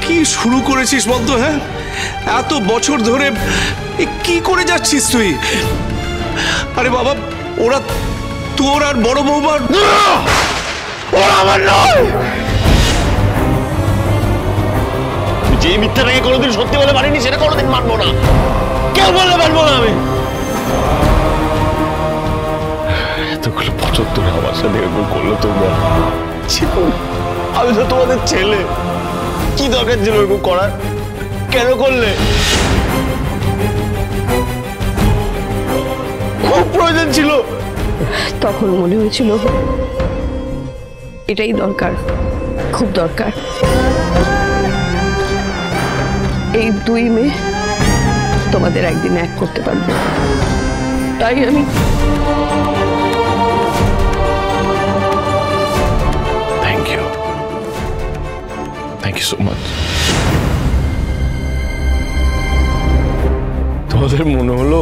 কি শুরু করেছিস বলতো? হ্যাঁ, এত বছর ধরে কি করে যাচ্ছিস তুই? আরে বাবা, ওরা তোর আর বড় বৌমার। ওরা আমার নয়। যে মিথ্যাটাকে কোনোদিন সত্যি বলে মানিনি, সেটা কোনোদিন মানবো না। কেউ বলে মানবো না আমি। এতগুলো বছর ধরে আমার সাথে এরকম করলো তোমরা। আমি তো তোমাদের ছেলে, কি দরকার ছিল এরকম করার? কেন করলে? খুব প্রয়োজন ছিল। তখন মনে হয়েছিল এটাই দরকার, খুব দরকার। এই দুই মেয়ে তোমাদের একদিন এক করতে পারবে, তাই আমি থ্যাংক ইউ সো মাচ। তোমাদের মনে হলো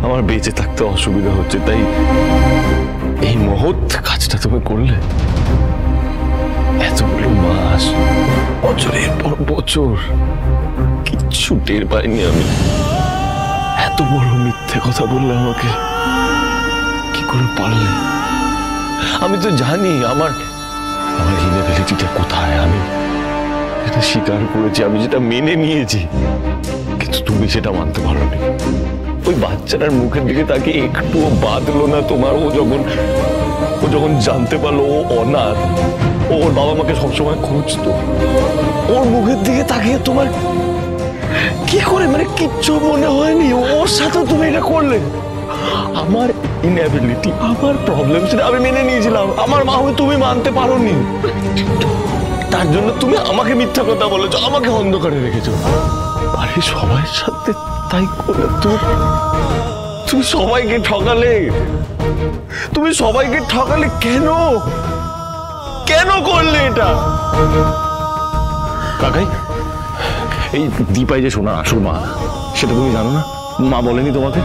আমার বেঁচে থাকতে অসুবিধা হচ্ছে, তাই এই মহৎ কাজটা তুমি করলে। এতগুলো মাস, বছরের পর বছর কিচ্ছু টের পাইনি আমি। এত বড় মিথ্যে কথা বললে আমাকে, কি করে পারলে? আমি তো জানি আমার ইনএবিলিটিটা কোথায়। আমি এটা স্বীকার করেছি, আমি যেটা মেনে নিয়েছি, কিন্তু তুমি সেটা মানতে পারোনি। ওই বাচ্চাটার মুখের দিকে তাকে একটুও বাঁধলো না তোমার। ও যখন জানতে পারলো ও অনাথ, ওর বাবা মাকে সবসময় খুঁজতো, ওর মুখের দিকে তাকিয়ে তোমার কি করে মানে কিচ্ছু মনে হয়নি? ওর সাথে তুমি এটা করলে। আমার ইনএবিলিটি, আমার প্রবলেম, সেটা আমি মেনে নিয়েছিলাম। আমার মা হয়ে তুমি মানতে পারোনি, তার জন্য তুমি আমাকে মিথ্যা কথা বলেছো, আমাকে অন্ধকারে রেখেছো। বাড়ির সবার সাথে তাই করলে। তুমি সবাইকে ঠকালে, তুমি সবাইকে ঠকালে। কেন কেন করলে এটা? কাকাই, এই দীপাই যে শোনা আসল মা, সেটা তুমি জানো না? মা বলেনি তোমাকে?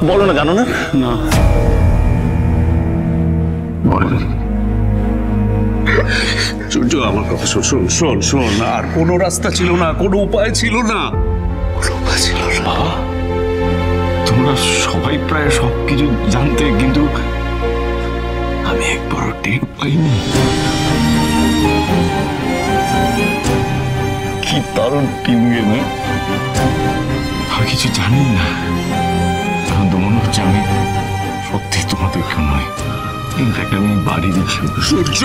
বলো না, জানো না? না বলেনি। সূর্য, আমার কথা শোন শোন শোন। আর কোনো রাস্তা ছিল না, কোনো উপায় ছিল না। বাবা, তোমরা সবাই প্রায় সবকিছু জানতে, কিন্তু আমি একবারও টের পাইনি। কি দারুণ টিম গেম। আর কিছু জানি না, এখন তো মনে হচ্ছে আমি সত্যি তোমাদের কেউ নয়। ইনফ্যাক্ট আমি বাড়ি দিচ্ছি। সূর্য,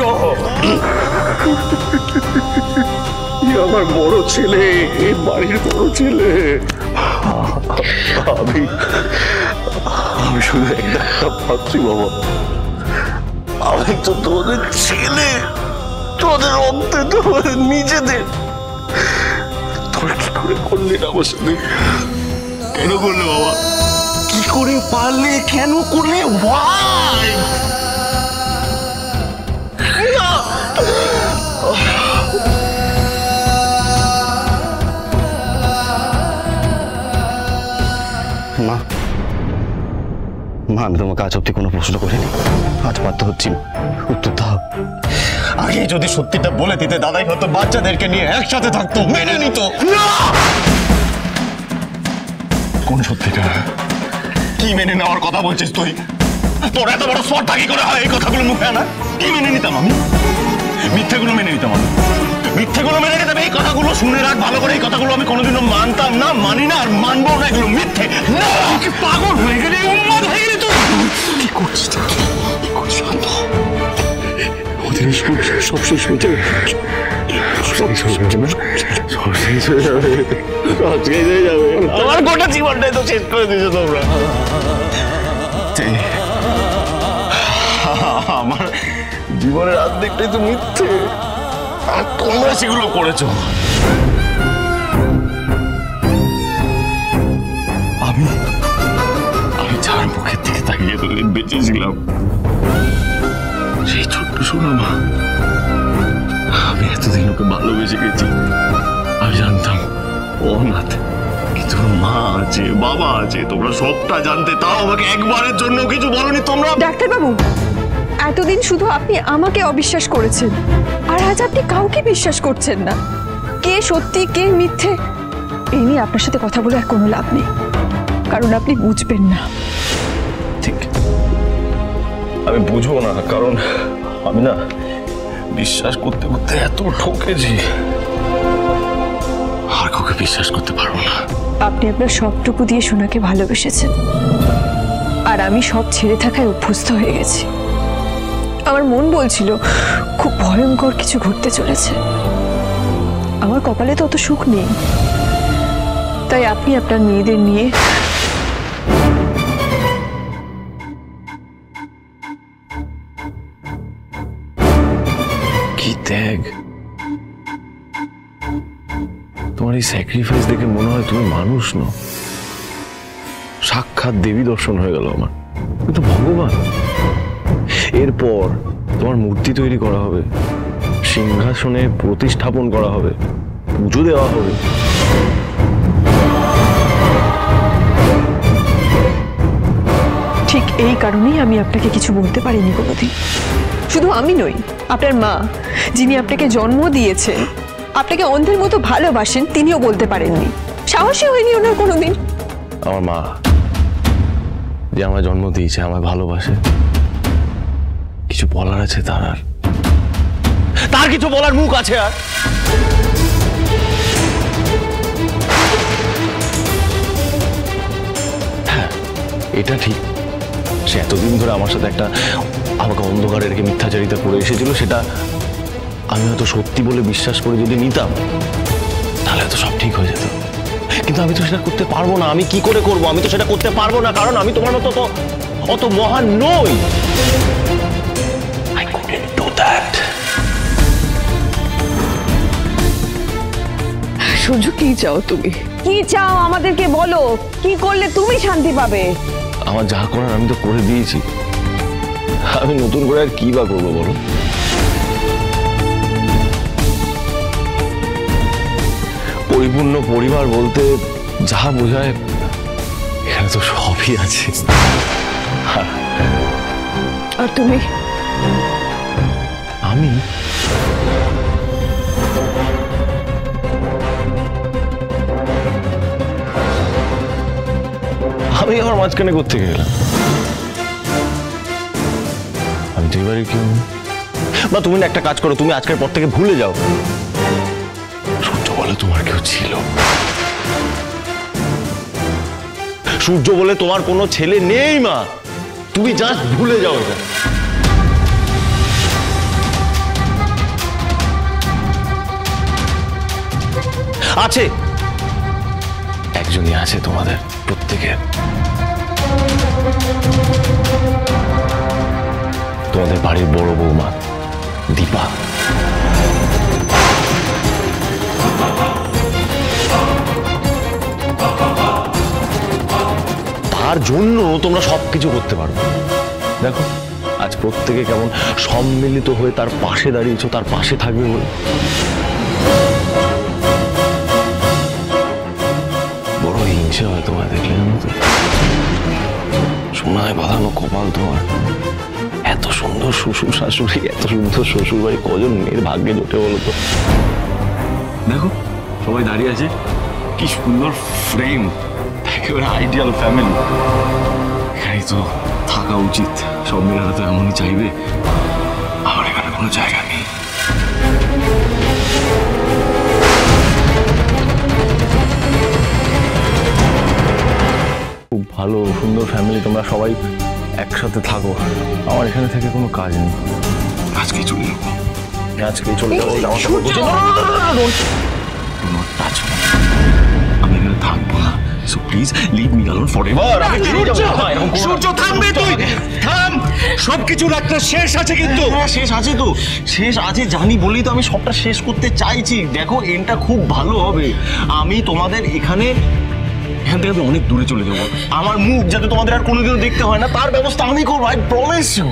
আমার বড় ছেলে, এই বাড়ির বড় ছেলে। আমি শুধু একটা ভাবছি বাবা, আমি তো তোমাদের ছেলে, তোমাদের রক্তে, তোমাদের নিজেদের। তোমরা কি করে করলে আমার সাথে? কেন করলে বাবা? কি করে পারলে? কেন করলে? Why? মা, আমি তোমাকে আজ অব্দি কোনো প্রশ্ন করিনি, আজ বাধ্য হচ্ছি। উত্তর দাও। আগে যদি সত্যিটা বলে দিতে, দাদাই হয়তো বাচ্চাদেরকে নিয়ে একসাথে থাকতো, মেনে নিত। কোন সত্যিটা? কি মেনে নেওয়ার কথা বলছিস তুই? তোর এত বড় স্পর্ধা কি করে হয় এই কথাগুলো মুখে আনা? কি মেনে নিতাম আমি? মিথ্যেগুলো মেনে নিতাম আমি। মিথ্যেগুলো মেনে নিতাম। এই কথাগুলো শুনে রাখ ভালো করে, এই কথাগুলো আমি কোনোদিনও মানতাম না, মানি না, আর মানবো না। এগুলো মিথ্যে। পাগল হয়ে গেলে, উন্মাদ হয়ে গেলে তুই। কি করছিস? কি করছিস? সব শেষ হয়ে যাবে, সব শেষ হয়ে যাবে, সব শেষ হয়ে যাবে, আজকেই হয়ে যাবে। তোমার গোটা জীবনটাই তো শেষ করে দিয়েছো তোমরা। আমার জীবনের অর্ধেকটাই তো মিথ্যে, আর তোমরা সেগুলো করেছো। আমি যার মুখের দিকে তাকিয়ে এতদিন বেঁচেছিলাম, সেই ছোট্ট সোনা মা, আমি এতদিন ওকে ভালোবেসে গেছি। আমি জানতাম ও অনাথ, কিন্তু মা আছে, বাবা আছে, তোমরা সবটা জানতে, তাও আমাকে একবারের জন্য কিছু বলনি তোমরা। ডাক্তারবাবু, এতদিন শুধু আপনি আমাকে অবিশ্বাস করেছেন, আর আজ আপনি কাউকে বিশ্বাস করছেন না। কে সত্যি কে মিথ্যে এই নিয়ে আপনার সাথে কথা বলে আর কোনো লাভ নেই, কারণ আপনি বুঝবেন না। ঠিক, আমি বুঝবো না, কারণ আমি না বিশ্বাস করতে করতে এত ঠকেছি, আর কাউকে বিশ্বাস করতে পারবো না। আপনি আপনার সবটুকু দিয়ে সোনাকে ভালোবেসেছেন, আর আমি সব ছেড়ে থাকায় অভ্যস্ত হয়ে গেছি। আমার মন বলছিল খুব ভয়ঙ্কর কিছু ঘটতে চলেছে। আমার কপালে তো অত সুখ নেই, তাই আপনি আপনার মেয়েদের নিয়ে কি ত্যাগ! তোমার এই স্যাক্রিফাইস দেখে মনে হয় তুমি মানুষ নও, সাক্ষাৎ দেবী দর্শন হয়ে গেল আমার। কিন্তু ভগবান, এরপর তোমার মূর্তি তৈরি করা হবে, সিংহাসনে প্রতিস্থাপন করা হবে, পুজো দেওয়া হবে। ঠিক এই কারণেই আমি আপনাকে কিছু বলতে পারিনি কোনোদিন। শুধু আমি নই, আপনার মা, যিনি আপনাকে জন্ম দিয়েছেন, আপনাকে অন্ধের মতো ভালোবাসেন, তিনিও বলতে পারেননি, সাহসী হয়নি ওনার কোনোদিন। আমার মা যে আমার জন্ম দিয়েছে, আমায় ভালোবাসে, কিছু বলার আছে তার কিছু বলার মুখ আছে? আর হ্যাঁ, এটা ঠিক, সে এতদিন ধরে আমার সাথে আমাকে অন্ধকারে রেখে মিথ্যাচারিতা করে এসেছিল, সেটা আমি হয়তো সত্যি বলে বিশ্বাস করে যদি নিতাম, তাহলে তো সব ঠিক হয়ে যেত। কিন্তু আমি তো সেটা করতে পারবো না। আমি কি করে করবো? আমি তো সেটা করতে পারবো না, কারণ আমি তোমার মতো অত মহান নই। I couldn't do that. সূর্য, কি চাও তুমি? কি চাও আমাদেরকে বলো, কি করলে তুমি শান্তি পাবে? আমার যা করার আমি তো করে দিয়েছি, আমি নতুন করে আর কি বা করবো বলো? পরিপূর্ণ পরিবার বলতে যা বোঝায় এখানে তো সবই আছে। আর তুমি? আমি আমার মাঝখানে করতে গেলাম? আমি তো এবারে কেউ, বা তুমি না একটা কাজ করো, তুমি আজকের পর থেকে ভুলে যাও সূর্য বলে তোমার কেউ ছিল, সূর্য বলে তোমার কোনো ছেলে নেই। মা, তুমি জাস্ট ভুলে যাও এটা। আছে, একজনই আছে তোমাদের প্রত্যেকের, তোমাদের বাড়ির বড় বৌমা দীপা। তার জন্য তোমরা সবকিছু করতে পারো। দেখো আজ প্রত্যেকে কেমন সম্মিলিত হয়ে তার পাশে দাঁড়িয়েছো, তার পাশে থাকবে বলে। বড় হিংসা হয় তোমায় দেখলে, জানো তো? সোনায় বাঁধানো কপাল তোমার, এত সুন্দর শ্বশুর শাশুড়ি, এত সুন্দর শ্বশুর বাড়ি, কজন মেয়ের ভাগ্যে জোটে বলো তো? দেখো সবাই দাঁড়িয়ে আছে, কি সুন্দর ফ্রেম, একেবারে আইডিয়াল ফ্যামিলি। এখানেই তো থাকা উচিত, সব মেয়েরা তো এমনই চাইবে। আমার এখানে কোনো জায়গা নেই। খুব ভালো সুন্দর ফ্যামিলি, তোমরা সবাই একসাথে থাকো, আমার এখানে থেকে কোনো কাজ নেই। আজকেই চলে যাবো, আজকেই চলে যাবো। আমি এখানে থাকবো না, so please leave me alone forever. Surya, থামবে তুই? থাম, সবকিছুর একটা শেষ আছে কিন্তু। শেষ আছে তো, শেষ আছে জানি বলেই তো আমি সবটা শেষ করতে চাইছি। দেখো এন্ডটা খুব ভালো হবে। আমি তোমাদের এখান থেকে আমি অনেক দূরে চলে যাবো। আমার মুখ যাতে তোমাদের আর কোনোদিনও দেখতে হয় না, তার ব্যবস্থা আমি করবো। I promise you.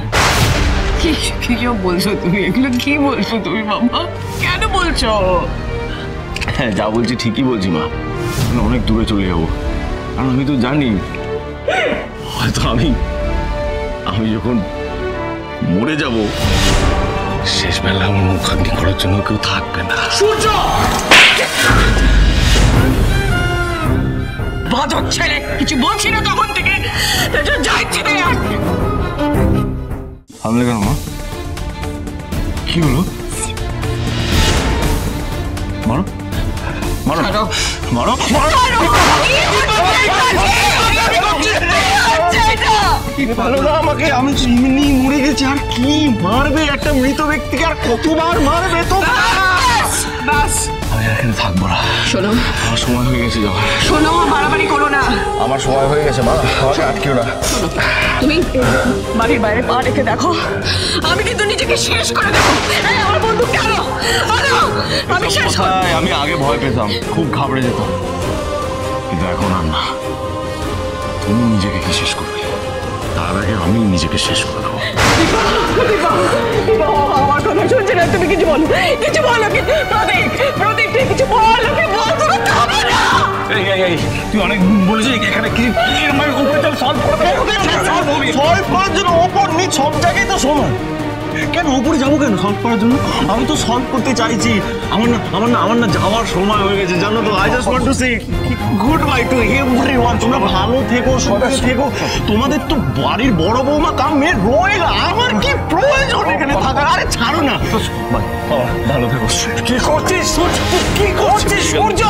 কি বলছো তুমি? এগুলো কি বলছো তুমি বাবা? কেন বলছো? হ্যাঁ, যা বলছি ঠিকই বলছি মা। আমি অনেক দূরে চলে যাবো, কারণ আমি তো জানি হয়তো আমি যখন মরে যাব শেষ বেলা আমার মুখাগ্নি করার জন্য কেউ থাকবে না। সূর্য বাদর ছেলে, কিছু বলছি না তখন থেকে, যাইছি রে। থামলে কেন মা? কি হলো? মারো মারো মারো ভালো না আমাকে, আমি এমনি মরে গেছি, আর কি মারবে একটা মৃত ব্যক্তিকে, আর কতবার মারবে তো? বাস আমি আর এখানে থাকবো না, শোনো আমার সময় হয়ে গেছে যাওয়ার। শোনো, বাড়াবাড়ি করো না। আমার সময় হয়ে গেছে মা, আমাকে আটকেও না। তুমি বাড়ির বাইরে পা রেখে দেখো, আমি কিন্তু নিজেকে শেষ করে দেবো। এই, আমার বন্ধু কেন? আমি শেষ করব। আমি আগে ভয় পেতাম, খুব ঘাবড়ে যেতাম, কিন্তু এখন আর না। তুমি নিজেকে কি শেষ করবে, তার আগে আমি নিজেকে শেষ করে দেবো। আমার কথা শুনছে না, তুমি কিছু বলো, কিছু বলো। প্রদীপ, প্রদীপ, তুই কিছু বল, ওকে বল, করতে হবে না। তুই অনেক বলেছিস এখানে কি উপরে চল, সলভ করার জন্য ওপর নিচ সব জায়গায় তো সমান। কেন উপরে যাবো কেন সলভ করার জন্য? আমি তো সলভ করতে চাইছি। আমার না যাওয়ার সময় হয়ে গেছে, জানো তো। I just want to say good bye to everyone. তোমরা ভালো থেকো, সুখে থেকো। তোমাদের তো বাড়ির বড় বৌমা কাম মেয়ে রয়েল, আমার কি প্রয়োজন এখানে থাকার? আরে ছাড়ো না, ভালো থেকো। কি করছিস সূর্য? কি করছিস সূর্য?